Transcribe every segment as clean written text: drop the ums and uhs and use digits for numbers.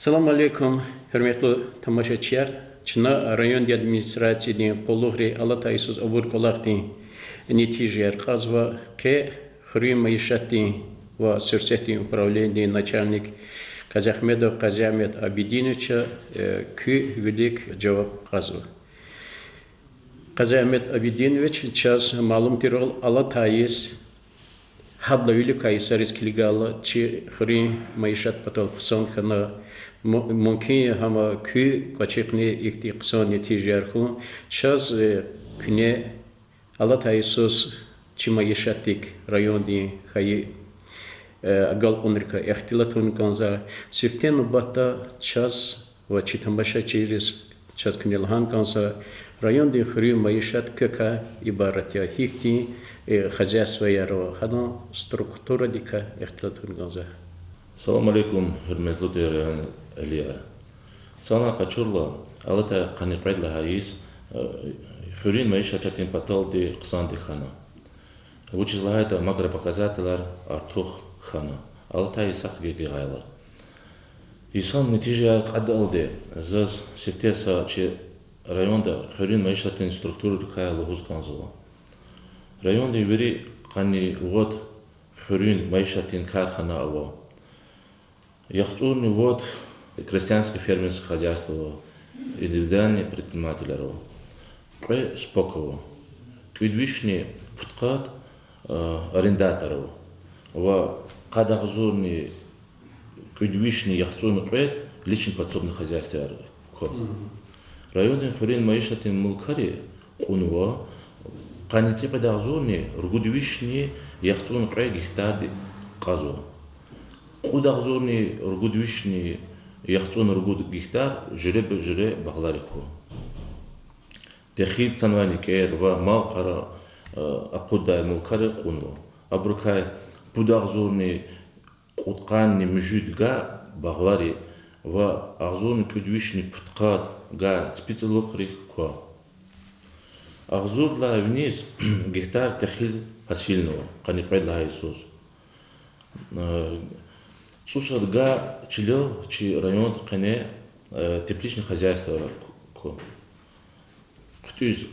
Assalomu alaykum, hurmatli tomoshabchilar. China rayon administratsiyaning qo'llug'i Alataysiz obur qolaqning netijar qazva ke xuri maishatning va sirsetning управления начальник Казахмедов Казиамет Абидиновича кü велик жауап qazva. Казиамет Абидинович час малум тирол Алатайс Хабла великая сарискилигала чи хри маишат патал псон хана мунки хама кü качекни ихти псон нетижарху час күне Алатайсус чи маишатик районди хай агал унрика ихтилатун канза сифтен бата час ва читамбаша через час күне лхан канза районди хри маишат кка ибаратя хихти хозяйство яро хано структура дика ихтилатун канза. Салам алейкум, hürmetli değerli Aliya. Sana kaçırla, alata kanıkayla hayız, хурин маишатин паталди ксанди хана. Вычисляет макропоказатель артух хана. Алтай сахгеги гайла. Исан нетижа кадалди заз сектеса чи районда хурин маишатин структуру кайла хузганзова. Районда вери кани вот хурин маишатин кархана ава. Яхтурни вот крестьянское фермерское хозяйство, индивидуальные предприниматели. Кое споково. Кюдвишни путкат арендаторов. Ва кадахзурни кюдвишни яхтурни кует личный подсобный хозяйство. Районный хурин маишатин мулкари кунва канице кадахзурни ругудвишни яхтурни кует гектар казу. Кудахзурни ругудвишни яхтурни ругуд гектар жире багларико. Техид цанвани кер ва мал кара акуда мулкари кунва. Абрукай пудахзурни кутканни мужидга баглари ва ахзурни кудвишни путкат га спицелухри ко. Ахзурла вниз гектар техид посильного. Каникайла Иисус. Сусад га чилил чи район кане тепличное хозяйство ко. Ктуз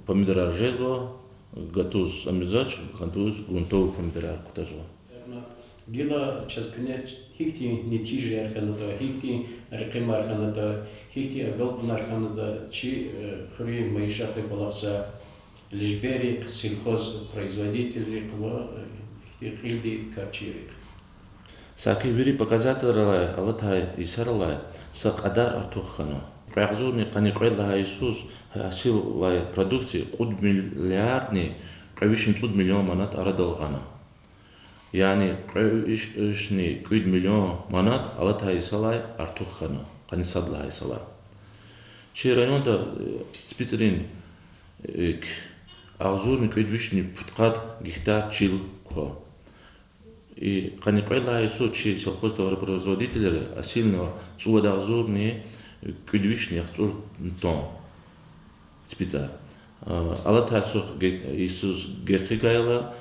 помидора жезло, готуз амизач, готуз грунтовый помидора кутажо. Гила час кне хихти нетижи арханата, хихти рекем арханата, хихти агал арханата, чи хри маишаты баласа лишбери сельхоз производители ква хихти карчири. Саки вери показатель Алатай и Саралай сакадар артухана. Кайхзурни каникайла Иисус силовой продукции куд миллиардни кайвишин 100 миллион манат арадалгана. Yani кайвишни 100 миллион манат Алатай Салай артухана. Канисадла Салай. Чи районда специалин ахзурни кайвишни путкат гектар чил ко. И каникайла Иисус чи сельхозтоваропроизводители сильного цудахзурни кюдвишни яхтур тон спеца. Алатайсух Иисус герхигайла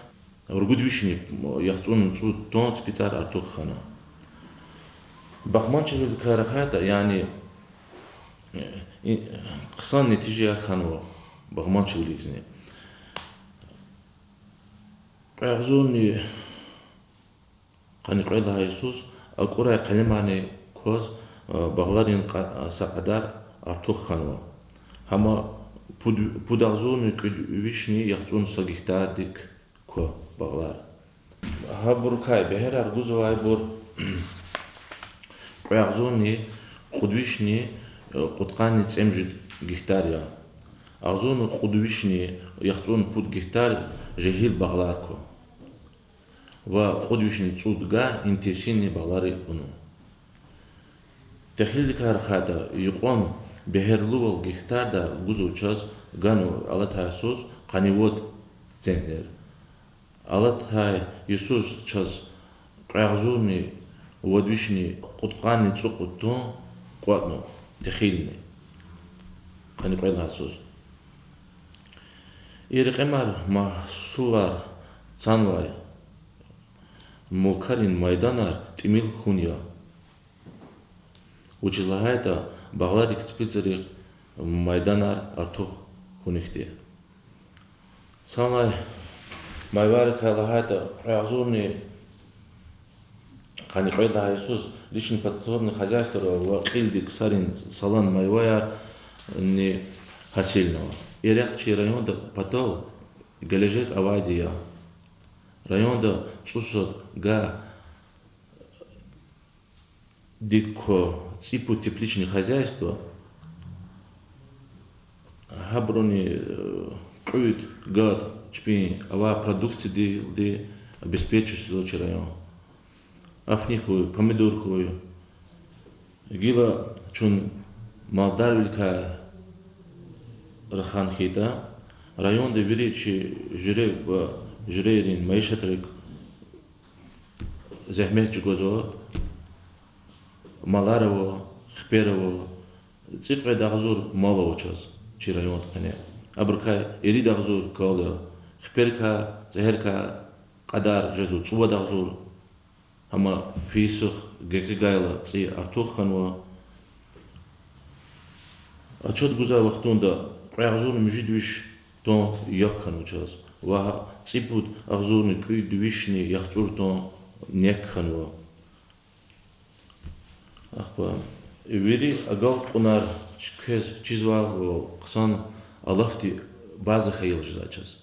ургудвишни яхтун цуд тон спеца артухана. Бахманчевил карахата, яни ксан нетижи арханова бахманчевил игзни. Ахзуни каникайла Иисус алкурай калимани коз багларин сакадар артух ханва. Хама пудахзуни кюдвишни яхтун сагихтардик ко баглар. Хабуркай бехер аргузовай бур кюахзуни кудвишни куткани цемжид гихтария. Ахзуни кудвишни яхтун пуд гихтар жехил баглар ко. Ва кудвишни цудга интесини баглари куну. Техлили карахата юқон бехерлувал гектарда гузу час гану Алатай Иисус канивод центнер. Алатай Иисус час кайхзурни водвишни куткани цуқутон куатно техилни. Каникайла Иисус. Ирекемар махсулар цанвай мукарин майданар тимил хуния. учизлагайта бағлар экспедициялық майданар артух хунихте. Санай майварика лагайта қиязурни қани қойла Иисус личный подсобный хозяйство в Илди Ксарин Салан Майвая не хасильного. Иракчи районда потол галежек авайдия. Районда цусот га дико ципу тепличных хозяйства хаброни кует гад чпи ава продукции де обеспечивает район. Афникую, помидоркую, гила чун малдарвилька раханхита, район де виричи жирек ба жирерин маишатрик захмечи гозо, маларово, хперово, цифры дагзур мало час, чи район ткане. Абрка ири дагзур калда, хперка, захерка, кадар жезу, цуба дагзур. Ама фисух гекегайла ци артуханва отчет гуза вахтунда қиязур мжидвиш тон якхан учас ва ципут агзурни күйдвишни яхцур тон некханва ахпа вери агал қунар чкез чизвал қсан аллахти база хейл жачас.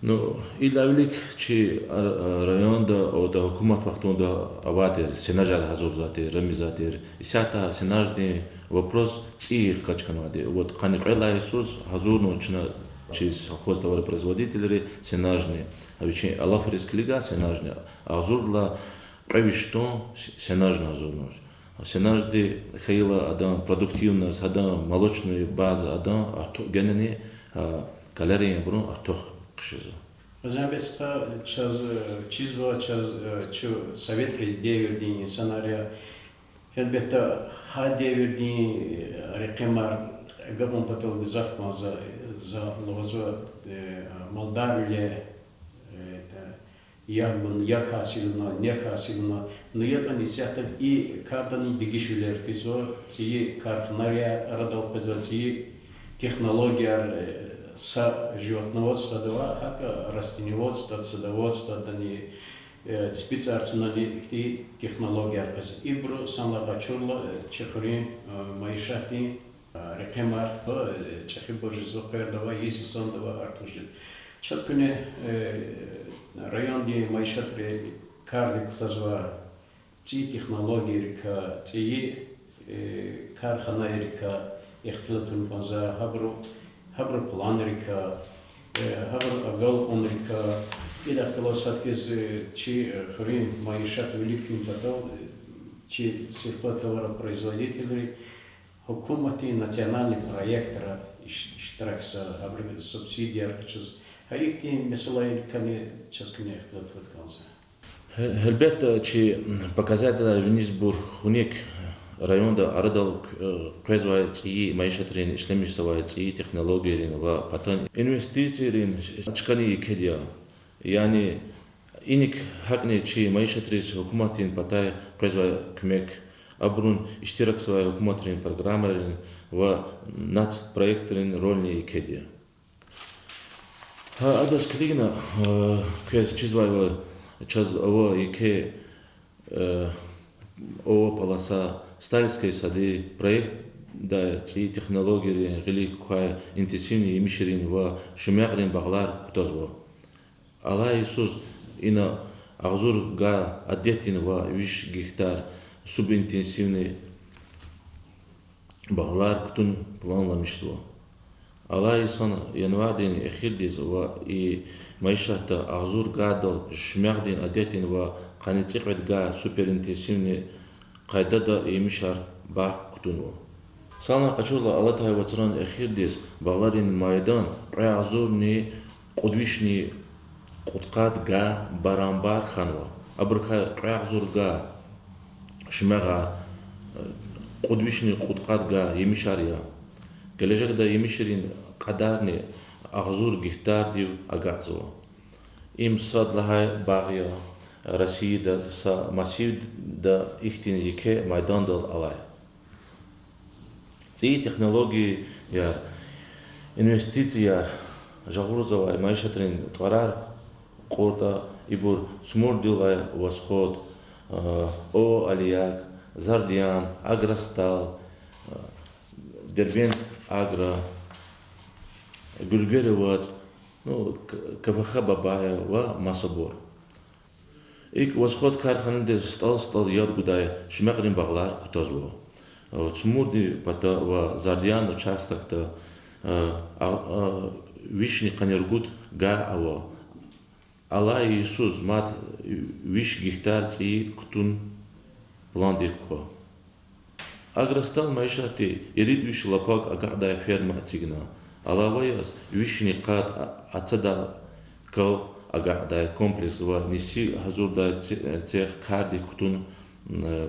Ну, илавлик чи районда ода хукумат вахтунда аватер, сенажар хазур затер, рамизатер, исята сенажди вопрос ци качканваде. Вот кани қайла Иисус хазур ночна через хозтоваропроизводители сенажни, а ведь Аллах рисклига сенажни, азурла правиштон сенажна азурнос. Сенажди хейла адам продуктивность, адам молочная база, адам генени калории брун артох. Заместа час чизва час советки девердин сценария elbette ha devirdiği reklamlar gabon patol zakon za lozo Молдавия яғбын, яқ хасилына, нек хасилына, но это несятел и картаны дегишвилер физо, ции кархнария радал пазва, ции технология са животноводства дава, хака растениеводства, садоводства, дани специарцунали ихти технология арпаз. Ибру санлага чурла чехури маишати рекемар по чехи божи зохер дава, еси сон дава артужит. Час күне районди маишатри карди кутазва ци технологии рика, ци кархана рика, ихтилатун база хабру план рика, хабру агал он рика, и так колоссаткиз чи хрин маишат великим батал, чи сельхозтоваропроизводители, хукумати национальный проектора, ishtiraksa, хабру субсидия, а их тем месалай ками час кне ихтилатут канса. Elbette ki показатель Венесбург хуник районда арадал квезвай ци маишатрин ишлемисавай ци технологиярин ва патан инвестициярин ачкани кедия яни иник хакне чи маишатрис хукуматин патай квезвай кмек абрун иштираксавай хукуматрин программарин ва нац проекторин рольни кедия. Адас клигна квез чизвай час ово ике ово полоса стальской сады проект да ци технологии гили квай интенсивный имишерин ва шумягрин баглар кутозво. Алла Иисус ина агзур га аддетин ва виш гектар субинтенсивный баглар кутун планламиштво. Алла Иисус январдин эхирдиз ва и маишата агзур гадал шумягдин аддетин ва канициквет га суперинтенсивный қайдада емишар бақ күтінуі. Сана қачула Алатай вацран эхирдес бағларин майдан қайазурни қудвишни қудқат га барамбар ханва. Абырқа қайазур га шымаға қудвишни қудқат га емишар я. Кележекда емишарин қадарни ағзур гектар див агазуа. Им садлахай бағия Россия да са массив да ихтин ике майдан дал алай. ци технологии яр инвестиции яр жагурзова маишатрин тварар корта ибур смурдилай восход о алияк Зардиан, Агростал, Дербент Агро, Гульгеревац, ну, КВХ Бабая, Ва Масабор. И восход Карханде стал яд гудай Шмехрин Баглар Кутозво. Цмурди пата Ва Зардиан участок-то Вишни Канергут Га Аво. Алла Иисус мат Виш Гихтар Ци Ктун Пландикко. Агростал маишати ирид виш лапак агада ферма цигна. Алаваяс вишни кат ацада кал агада комплекс ва неси хазурда цех карди кутун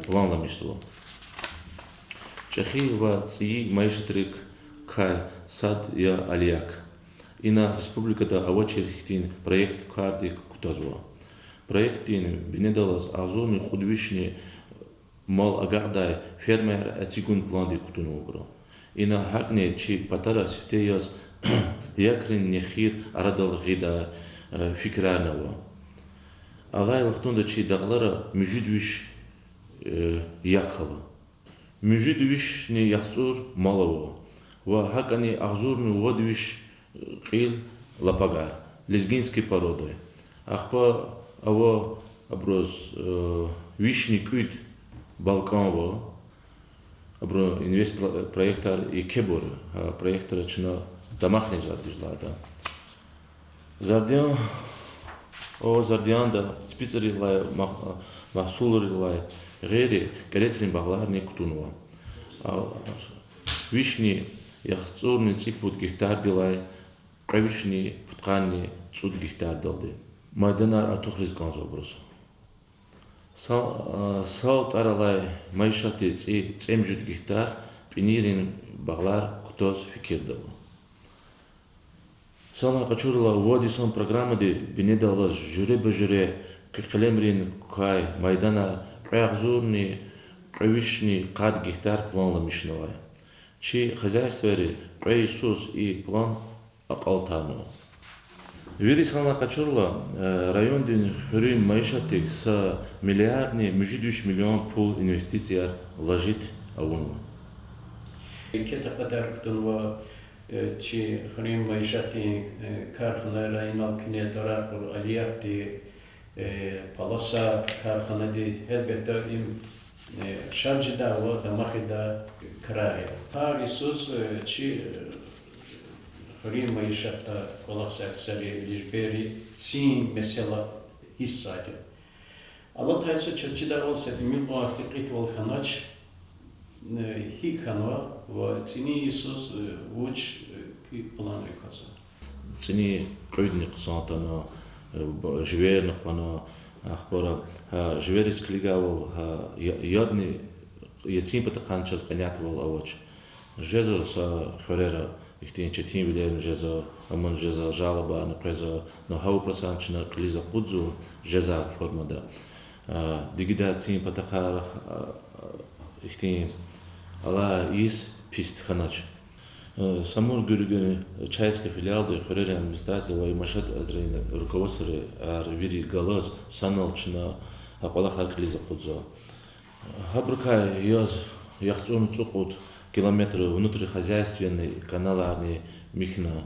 планламишло. Чехи ва ци маишатрик кай сад я алияк. Ина республикада авачерхтин проект карди кутазва. Проектин бинедалас азурни худвишни мал агардай фермер ацигун планди кутунугро. Ина хакне чи патара сифтеяс якрин нехир арадал гида фикранава. Алай вахтунда чи даглара мужидвиш якала. Мужидвиш не яхсур малаво. Ва хакани ахзурну водвиш қил лапагар. Лезгинский породой. Ахпа аво аброс вишни куд Балканво, абро инвест проектар и кебор, проектар чина дамахне задузлада. Зардиан, о Зардиан да спицари лай махсулри лай гери керецрин баглар не кутунва. Вишни яхцурни цикбут гихтар дилай, кавишни путкани цуд гихтар далди. Майданар атухриз ганзо бросо. Сал таралай маишати цемжут гихтар пинирин баглар кутоз фикирдал. Сана качурла водисон программади бинедалас жюре бежюре кикелемрин кай майдана кайахзурни кавишни кад гихтар планла мишновай. Чи хозяйствери Иисус и план акалтану. Вири сана качурла райондин хурин маишатик с миллиардни мужидуш миллион пул инвестицияр вложить авуну. Кета кадар ктурва чи хурин маишатин кархана районал кине дорар пур алиякти паласа карханади elbette im şarjda ve damahida kararı. Har Isus чи Хрим маишата колаксак сари лишбери цин mesela İsrail. Allah Teala çerçede olsa mil o hakikati ol kanaç hikana ve цини Isus uç ki planı kaza. Цини койдни ксантана живерна кана ахбара живерис клигавол ядни яцин патаканчас канятвол авоч. Жезо са хорера Ихтин четим билерин жеза, аман жеза жалоба на преза на хау просанчина клиза кудзу жеза формада. Дигидацин патахар ихтин ала из пист ханач. Самур гюрген чайский филиал да хорери администрация ва имашат адрейна руководстве вири галаз саналчина апалахар клиза кудзу. Хабрука яз яхцун цукут километры внутрихозяйственной каналарни михна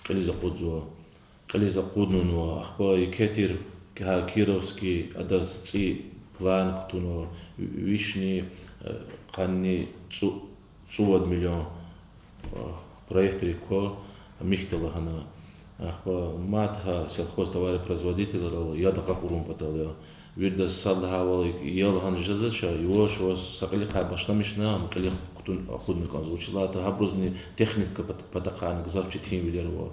Кализа Кудзо, Кализа Куднуно, Ахпа и Кетир, Кировский, Адас Ци, План Ктуно, Вишни, Канни, Цувад миллион проект Рико, Михталахана, Ахпа Матха, сельхозтоваропроизводитель, Ядака Урумпаталео. Вида садхавал ялхан жазача, его шо сакалиха баштамишна, макалих кутун охудникан звучила, это габрузни техника патакан, гзавчи тим билерво.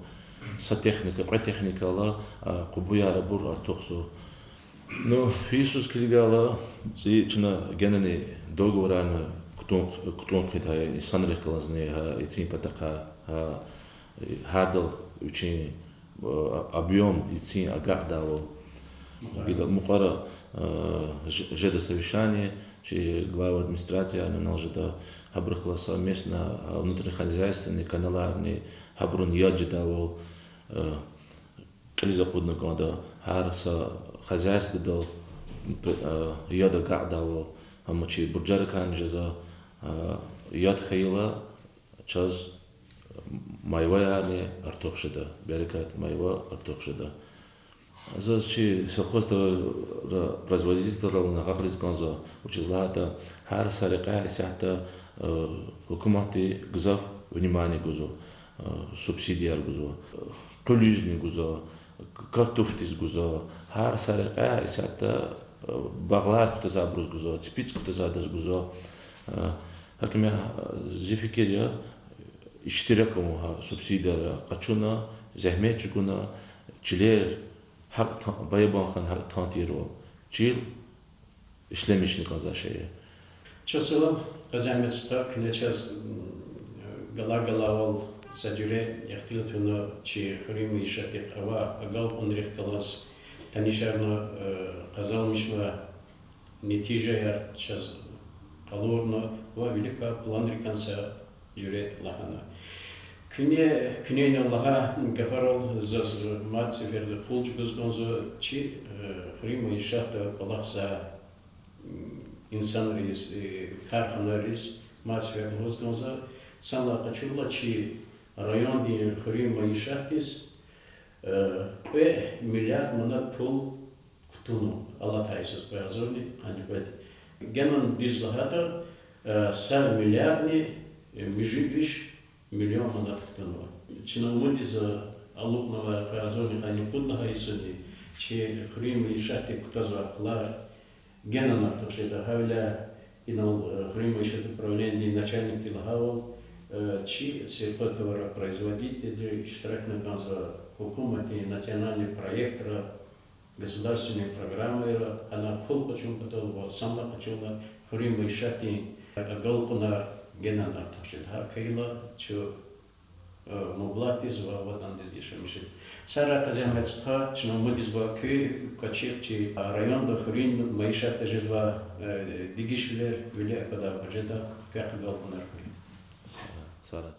Са техника, ква техника ла, кубуя рабур артухсу. Ну, Иисус килигала, чина генани договоран кутун китай, и санрекалазни, и цим патака, хадал, учи объем, и цим агардало. Мукара жеда совещание, глава администрации, она наложила хабрыкла совместно внутрихозяйственные каналарные хабрун яджидавал кализапудна года харса хозяйство дал яда гадавал амочи бурджаркан жеза яд хейла час майва не артохшеда берекат майва артохшеда за сельхозто производитель на габриз гонза училата хар сарика сята хукуматы гзав внимание гузо субсидияр гузо колюзни гузо картофтиз гузо хар сарика сята баглар кутаза бруз гузо спиц кутаза даз гузо hakime zifikeriya iştirakımı subsidiyara kaçuna zahmet çıkuna çiler hak bayabankan hak tantiyer ol çil işlemişini kaza şeye. Çasılı kazanmışta kıneçaz gala ol sadüre ihtilatını çi hırımı işaret hava agal onrih kalas tanışarna kazanmış ve netice yer çaz kalorna ve velika plan rekansa jüre lahana. Küne Allah'a gafarol zaz mat seferdi kulç gözgonzo çi hırımı işaret kalasa insan reis karxana reis mat seferdi gözgonzo sanla kaçırla çi rayon diye hırımı işaretis ve milyar manat pul kutunu Allah taysız beyazorni hani böyle genel dizlahata 100 milyarni müjibiş milyon manat kutunu. Çinamı diz aluknava beyazorni hani kudlaha isuni çi hırımı işareti kutazva kılar genel artık şeyde havla inal hırımı işareti управления начальник Тилахавал чьи сельхозтоваропроизводители, штрафные газа, хукуматы, национальный проект, государственные программы, она пол почему потом сама почему хрим вышати галпунар генанар ташит хакейла чу моблатис ва ватандис ешемишит. Сара каземецха чномудис ва köy kaçırçı rayonda хрим маишата жизва дигишвилер виле kadar bacada как галпунар. Sara.